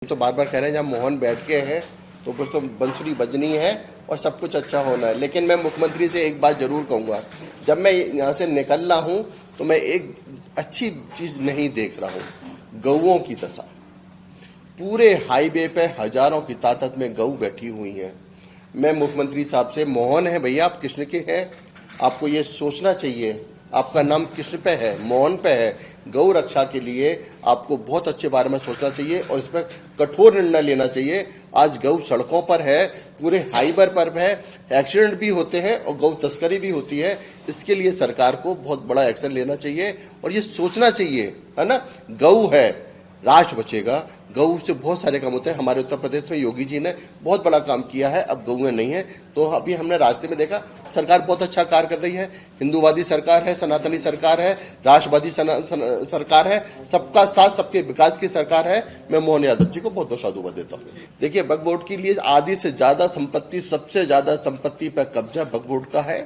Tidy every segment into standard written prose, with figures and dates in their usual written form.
तो बार बार कह रहे हैं जब मोहन बैठ के हैं तो फिर तो बंसुरी बजनी है और सब कुछ अच्छा होना है। लेकिन मैं मुख्यमंत्री से एक बात जरूर कहूँगा, जब मैं यहाँ से निकल रहा हूँ तो मैं एक अच्छी चीज़ नहीं देख रहा हूँ। गऊओं की दशा, पूरे हाईवे पे हजारों की तादाद में गऊ बैठी हुई हैं। मैं मुख्यमंत्री साहब से, मोहन है भैया, आप कृष्ण के हैं, आपको ये सोचना चाहिए, आपका नाम कृष्ण पे है, मोहन पे है। गौ रक्षा के लिए आपको बहुत अच्छे बारे में सोचना चाहिए और इस पर कठोर निर्णय लेना चाहिए। आज गौ सड़कों पर है, पूरे हाईवे पर है, एक्सीडेंट भी होते हैं और गौ तस्करी भी होती है। इसके लिए सरकार को बहुत बड़ा एक्शन लेना चाहिए और ये सोचना चाहिए, है ना। गौ है, राष्ट्र बचेगा। गऊ से बहुत सारे काम होते हैं। हमारे उत्तर प्रदेश में योगी जी ने बहुत बड़ा काम किया है, अब गऊएं नहीं है। तो अभी हमने रास्ते में देखा, सरकार बहुत अच्छा कार्य कर रही है। हिंदूवादी सरकार है, सनातनी सरकार है, राष्ट्रवादी सरकार है, सबका साथ सबके विकास की सरकार है। मैं मोहन यादव जी को बहुत बहुत साधुवाद देता हूँ। देखिए, वक्फ बोर्ड के लिए आधी से ज्यादा संपत्ति, सबसे ज्यादा संपत्ति पर कब्जा वक्फ बोर्ड का है।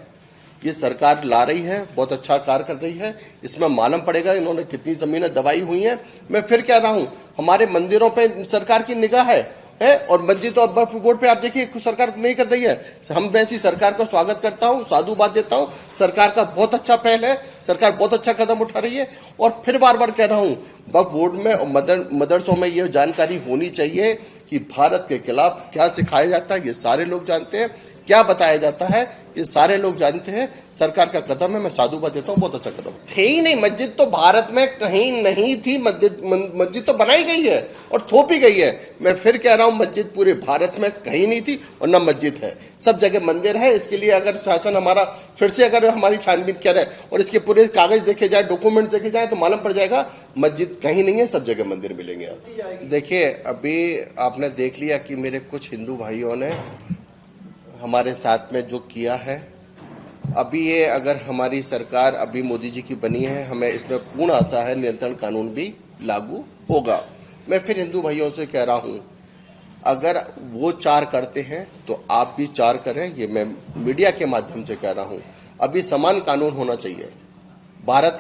ये सरकार ला रही है, बहुत अच्छा कार्य कर रही है। इसमें मालूम पड़ेगा इन्होंने कितनी जमीनें दबाई हुई हैं। मैं फिर कह रहा हूं, हमारे मंदिरों पे सरकार की निगाह है और मस्जिद और वक्फ बोर्ड पे आप देखिए सरकार नहीं कर रही है। हम वैसी सरकार का स्वागत करता हूं, साधुवाद देता हूं। सरकार का बहुत अच्छा पहल है, सरकार बहुत अच्छा कदम उठा रही है। और फिर बार बार कह रहा हूं, वक्फ बोर्ड में और मदरसों में ये जानकारी होनी चाहिए कि भारत के खिलाफ क्या सिखाया जाता है, ये सारे लोग जानते हैं। क्या बताया जाता है, ये सारे लोग जानते हैं। सरकार का कदम है, मैं साधुवाद देता हूँ, बहुत अच्छा कदम। थे ही नहीं, मस्जिद तो भारत में कहीं नहीं थी। मस्जिद तो बनाई गई है और थोपी गई है। मैं फिर कह रहा हूँ, मस्जिद पूरे भारत में कहीं नहीं थी और न मस्जिद है, सब जगह मंदिर है। इसके लिए अगर शासन हमारा फिर से अगर हमारी छानबीन करे और इसके पूरे कागज देखे जाए, डॉक्यूमेंट देखे जाए, तो मालूम पड़ जाएगा मस्जिद कहीं नहीं है, सब जगह मंदिर मिलेंगे। आप देखिए, अभी आपने देख लिया कि मेरे कुछ हिंदू भाइयों ने हमारे साथ में जो किया है। अभी ये अगर हमारी सरकार अभी मोदी जी की बनी है, हमें इसमें पूर्ण आशा है नियंत्रण कानून भी लागू होगा। मैं फिर हिंदू भाइयों से कह रहा हूं, अगर वो 4 करते हैं तो आप भी 4 करें। ये मैं मीडिया के माध्यम से कह रहा हूं। अभी समान कानून होना चाहिए। भारत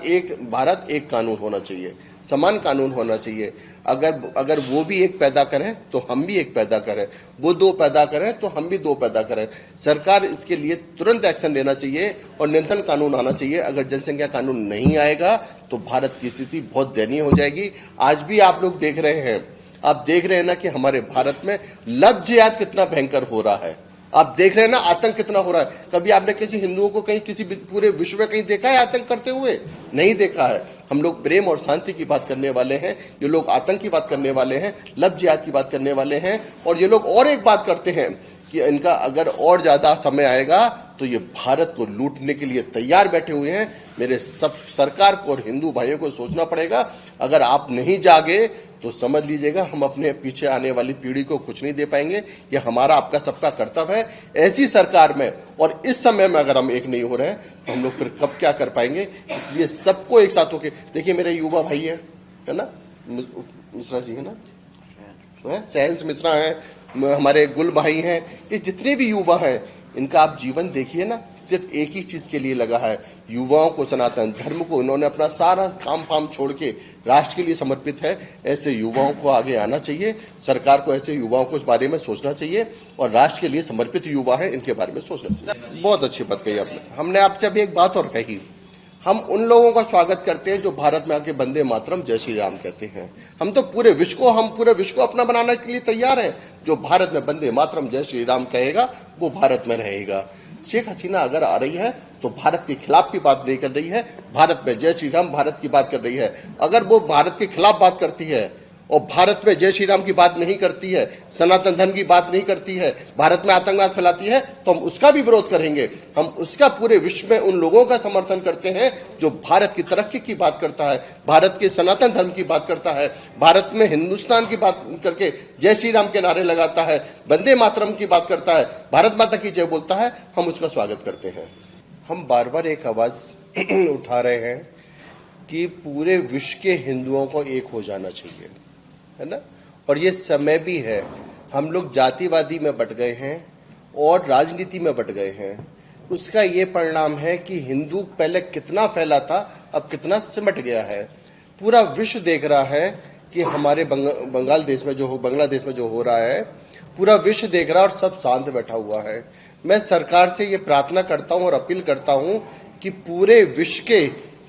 एक कानून होना चाहिए, समान कानून होना चाहिए। अगर वो भी एक पैदा करें तो हम भी एक पैदा करें, वो 2 पैदा करें तो हम भी 2 पैदा करें। सरकार इसके लिए तुरंत एक्शन लेना चाहिए और नियंत्रण कानून आना चाहिए। अगर जनसंख्या कानून नहीं आएगा तो भारत की स्थिति बहुत दयनीय हो जाएगी। आज भी आप लोग देख रहे हैं, आप देख रहे हैं ना कि हमारे भारत में लव जिहाद कितना भयंकर हो रहा है। आप देख रहे हैं ना आतंक कितना हो रहा है। कभी आपने किसी हिंदुओं को कहीं किसी पूरे विश्व में कहीं देखा है आतंक करते हुए? नहीं देखा है। हम लोग प्रेम और शांति की बात करने वाले हैं, ये लोग आतंक की बात करने वाले हैं, लव जिहाद की बात करने वाले हैं। और ये लोग और एक बात करते हैं कि इनका अगर और ज्यादा समय आएगा तो ये भारत को लूटने के लिए तैयार बैठे हुए हैं। मेरे सब सरकार को और हिंदू भाइयों को सोचना पड़ेगा। अगर आप नहीं जागे तो समझ लीजिएगा हम अपने पीछे आने वाली पीढ़ी को कुछ नहीं दे पाएंगे। ये हमारा आपका सबका कर्तव्य है। ऐसी सरकार में और इस समय में अगर हम एक नहीं हो रहे हैं तो हम लोग फिर कब क्या कर पाएंगे। इसलिए सबको एक साथ होके देखिए, मेरे युवा भाई है ना, मिश्रा जी है ना, सहंस मिश्रा है, हमारे गुल भाई हैं, ये जितने भी युवा हैं, इनका आप जीवन देखिए ना, सिर्फ एक ही चीज के लिए लगा है, युवाओं को, सनातन धर्म को। इन्होंने अपना सारा काम फाम छोड़ के राष्ट्र के लिए समर्पित है। ऐसे युवाओं को आगे आना चाहिए। सरकार को ऐसे युवाओं को इस बारे में सोचना चाहिए और राष्ट्र के लिए समर्पित युवा है, इनके बारे में सोचना चाहिए। बहुत अच्छी बात कही आपने। हमने आपसे अभी एक बात और कही, हम उन लोगों का स्वागत करते हैं जो भारत में आके वंदे मातरम जय श्री राम कहते हैं। हम पूरे विश्व को अपना बनाने के लिए तैयार हैं। जो भारत में वंदे मातरम जय श्री राम कहेगा वो भारत में रहेगा। शेख हसीना अगर आ रही है तो भारत के खिलाफ की बात नहीं कर रही है, भारत में जय श्री राम भारत की बात कर रही है। अगर वो भारत के खिलाफ बात करती है और भारत में जय श्री राम की बात नहीं करती है, सनातन धर्म की बात नहीं करती है, भारत में आतंकवाद फैलाती है, तो हम उसका भी विरोध करेंगे। हम उसका पूरे विश्व में उन लोगों का समर्थन करते हैं जो भारत की तरक्की की बात करता है, भारत के सनातन धर्म की बात करता है, भारत में हिंदुस्तान की बात करके जय श्री राम के नारे लगाता है, वंदे मातरम की बात करता है, भारत माता की जय बोलता है। हम उसका स्वागत करते हैं। हम बार बार एक आवाज उठा रहे हैं कि पूरे विश्व के हिंदुओं को एक हो जाना चाहिए, है ना। और ये समय भी है। हम लोग जातिवादी में बट गए हैं और राजनीति में बट गए हैं। उसका ये परिणाम है कि हिंदू पहले कितना फैला था, अब कितना सिमट गया है। पूरा विश्व देख रहा है कि हमारे बांग्लादेश में जो हो रहा है, पूरा विश्व देख रहा है और सब शांत बैठा हुआ है। मैं सरकार से ये प्रार्थना करता हूं और अपील करता हूं कि पूरे विश्व के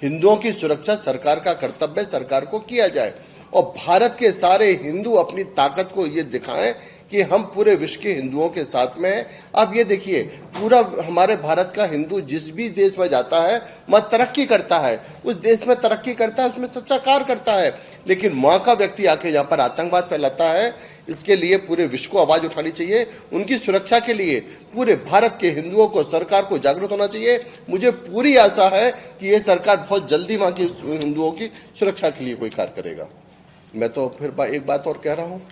हिंदुओं की सुरक्षा सरकार का कर्तव्य सरकार को किया जाए और भारत के सारे हिंदू अपनी ताकत को ये दिखाएं कि हम पूरे विश्व के हिंदुओं के साथ में हैं। अब ये देखिए, पूरा हमारे भारत का हिंदू जिस भी देश में जाता है वहाँ तरक्की करता है, उस देश में तरक्की करता है, उसमें सच्चा कार्य करता है। लेकिन वहाँ का व्यक्ति आके यहाँ पर आतंकवाद फैलाता है, इसके लिए पूरे विश्व को आवाज उठानी चाहिए। उनकी सुरक्षा के लिए पूरे भारत के हिंदुओं को, सरकार को जागरूक होना चाहिए। मुझे पूरी आशा है कि ये सरकार बहुत जल्दी वहाँ की हिंदुओं की सुरक्षा के लिए कोई कार्य करेगा। मैं तो फिर एक बात और कह रहा हूँ,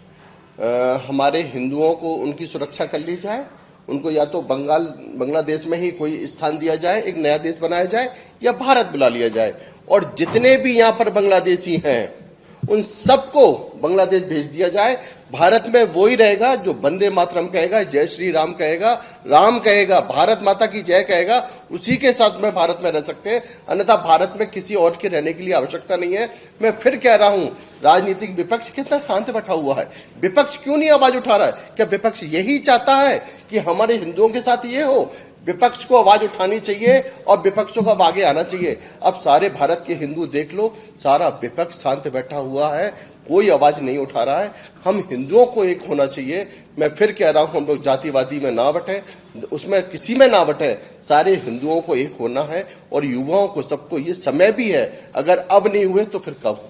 हमारे हिंदुओं को उनकी सुरक्षा कर ली जाए, उनको या तो बांग्लादेश में ही कोई स्थान दिया जाए, एक नया देश बनाया जाए, या भारत बुला लिया जाए। और जितने भी यहाँ पर बांग्लादेशी हैं उन सबको बांग्लादेश भेज दिया जाए। भारत में वो ही रहेगा जो वंदे मातरम कहेगा, जय श्री राम कहेगा, राम कहेगा, भारत माता की जय कहेगा, उसी के साथ में भारत में रह सकते हैं। अन्यथा भारत में किसी और के रहने के लिए आवश्यकता नहीं है। मैं फिर कह रहा हूं, राजनीतिक विपक्ष कितना शांत बैठा हुआ है, विपक्ष क्यों नहीं आवाज उठा रहा है? क्या विपक्ष यही चाहता है कि हमारे हिंदुओं के साथ ये हो? विपक्ष को आवाज उठानी चाहिए और विपक्षों को आगे आना चाहिए। अब सारे भारत के हिंदू देख लो, सारा विपक्ष शांत बैठा हुआ है, कोई आवाज नहीं उठा रहा है। हम हिंदुओं को एक होना चाहिए। मैं फिर कह रहा हूं, हम लोग जातिवादी में ना बटे, उसमें किसी में ना बटे, सारे हिंदुओं को एक होना है। और युवाओं को, सबको ये समय भी है, अगर अब नहीं हुए तो फिर कब?